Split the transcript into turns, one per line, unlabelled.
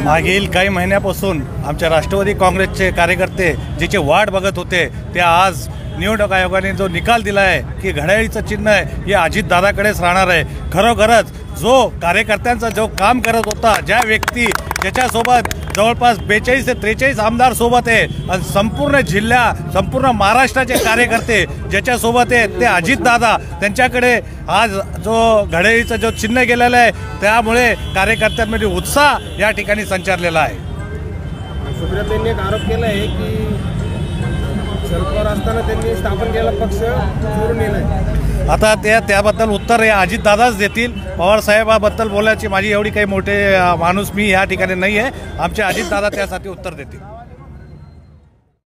मागील काही महिन्यापासून आमच्या राष्ट्रवादी काँग्रेसचे कार्यकर्ते जिची वाट बघत होते ते आज निवडणूक आयोगाने जो निकाल दिला आहे की घड्याळीचं चिन्ह आहे हे अजितदादाकडेच राहणार आहे। खरोखरच जो कार्यकर्त्यांचा जो काम करत होता, ज्या व्यक्ती ज्याच्यासोबत जवळपास 42 ते 43 आमदार सोबत आहे आणि संपूर्ण जिल्हा संपूर्ण महाराष्ट्राचे कार्यकर्ते ज्याच्यासोबत आहे ते अजितदादा, त्यांच्याकडे आज जो घड्याळीचं जो चिन्ह गेलेलं आहे त्यामुळे कार्यकर्त्यांमध्ये उत्साह या ठिकाणी संचारलेला आहे।
सुप्रियाताईंनी एक आरोप केला आहे की सरकार असताना त्यांनी स्थापन केलेला पक्ष चोरून नेलाय।
आता त्याबद्दल उत्तर हे अजितदादाच देतील। पवार साहेबाबद्दल बोलायची माझी एवढी काही मोठे माणूस मी या ठिकाणी नाही आहे। आमचे अजितदादा त्यासाठी उत्तर देतील।